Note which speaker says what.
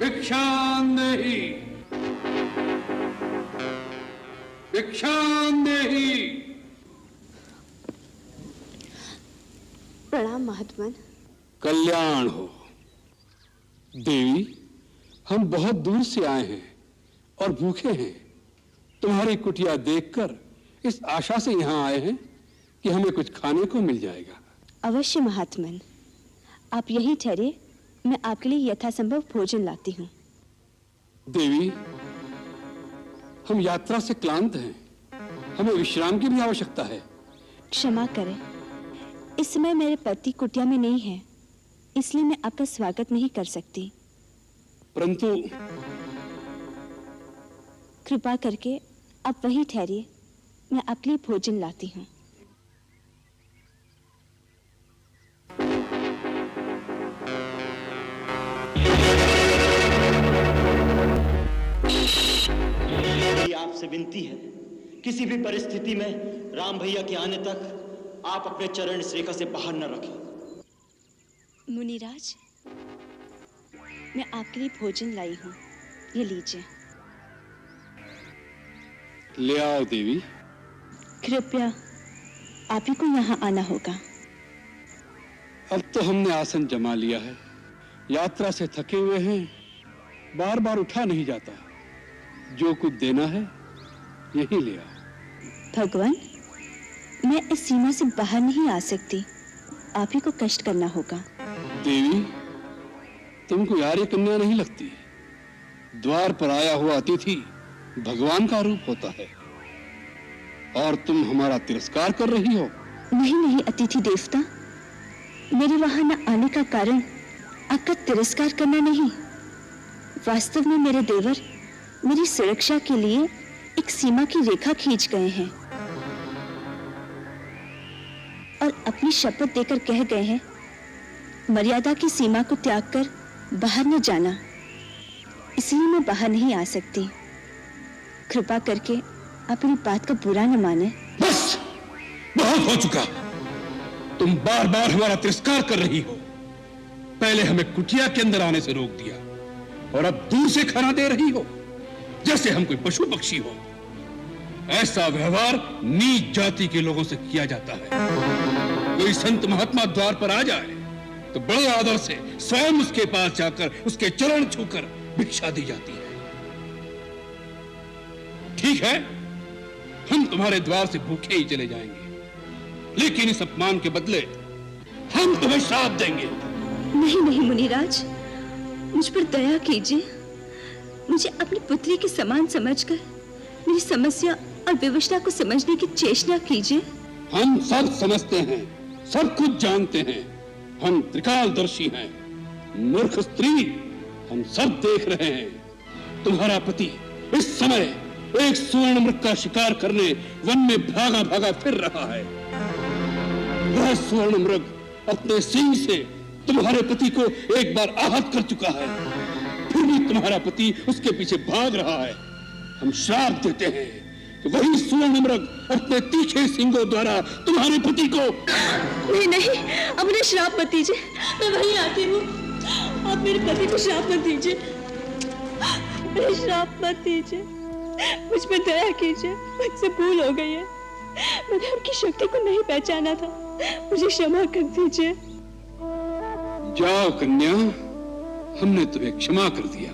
Speaker 1: भिक्षां देहि, भिक्षां देहि।
Speaker 2: प्रणाम महात्मन।
Speaker 1: कल्याण हो। देवी, हम बहुत दूर से आए हैं और भूखे हैं। तुम्हारी कुटिया देखकर इस आशा से यहाँ आए हैं कि हमें कुछ खाने को मिल जाएगा।
Speaker 2: अवश्य महात्मन, आप यही ठहरिए, मैं आपके लिए यथासंभव भोजन लाती हूँ।
Speaker 1: देवी, हम यात्रा से क्लांत हैं, हमें विश्राम की भी आवश्यकता है।
Speaker 2: क्षमा करें, इस समय मेरे पति कुटिया में नहीं है, इसलिए मैं आपका स्वागत नहीं कर सकती।
Speaker 1: परंतु
Speaker 2: कृपा करके आप वहीं ठहरिए, मैं आपके लिए भोजन लाती हूँ।
Speaker 3: आपसे विनती है, किसी भी परिस्थिति में राम भैया के आने तक आप अपने चरण इस रेखा से बाहर न रखें।
Speaker 2: मुनिराज, मैं आपके लिए भोजन लाई हूँ, ये लीजिए।
Speaker 1: ले आओ देवी।
Speaker 2: कृपया आप ही को यहाँ आना होगा।
Speaker 1: अब तो हमने आसन जमा लिया है, यात्रा से थके हुए हैं, बार बार उठा नहीं जाता। जो कुछ देना है यही ले आओ।
Speaker 2: भगवान, मैं इस सीमा से बाहर नहीं आ सकती, आप ही को कष्ट करना होगा।
Speaker 1: देवी, तुमको आर्य कन्या नहीं लगती? द्वार पर आया हुआ अतिथि भगवान का रूप होता है और तुम हमारा तिरस्कार कर रही हो।
Speaker 2: नहीं नहीं अतिथि देवता, मेरे वहां न आने का कारण आपका तिरस्कार करना नहीं। वास्तव में मेरे देवर मेरी सुरक्षा के लिए एक सीमा की रेखा खींच गए हैं और अपनी शपथ देकर कह गए हैं, मर्यादा की सीमा को त्याग कर बाहर न जाना। इसलिए मैं बाहर नहीं आ सकती। कृपा करके आप मेरी बात का बुरा न माने।
Speaker 1: बस, बहुत हो चुका। तुम बार बार हमारा तिरस्कार कर रही हो। पहले हमें कुटिया के अंदर आने से रोक दिया और अब दूर से खाना दे रही हो, जैसे हम कोई पशु पक्षी हो। ऐसा व्यवहार नीच जाति के लोगों से किया जाता है। कोई संत महात्मा द्वार पर आ जाए तो बड़े आदर से स्वयं उसके पास जाकर उसके चरण छूकर भिक्षा दी जाती है। ठीक है, हम तुम्हारे द्वार से भूखे ही चले जाएंगे, लेकिन इस अपमान के बदले हम तुम्हें श्राप देंगे।
Speaker 2: नहीं नहीं मुनिराज, मुझ पर दया कीजिए। मुझे अपनी पुत्री के समान समझकर मेरी समस्या और विवशता को समझने की चेष्टा कीजिए।
Speaker 1: हम सब समझते हैं, सब कुछ जानते हैं। हम त्रिकालदर्शी हैं। मूर्ख स्त्री, हम सब देख रहे हैं। तुम्हारा पति इस समय एक स्वर्ण मृग का शिकार करने वन में भागा भागा फिर रहा है। वह स्वर्ण मृग अपने सींग से तुम्हारे पति को एक बार आहत कर चुका है, फिर भी तुम्हारा पति उसके पीछे भाग रहा है। हम श्राप देते हैं कि वही स्वर्ण मृग अपने तीखे सींगों द्वारा तुम्हारे पति को।
Speaker 2: नहीं नहीं, अब मुझे श्राप मत दीजिए, मैं वहीं आती हूँ। आप मेरे पति को श्राप मत दीजिए, मेरे श्राप मत दीजिए। मुझ पर दया कीजिए, मुझसे भूल हो गई है। मैंने आपकी शक्ति को नहीं पहचाना था, मुझे क्षमा कर दीजिए।
Speaker 1: जाओ कन्या, हमने तुम्हें क्षमा कर दिया।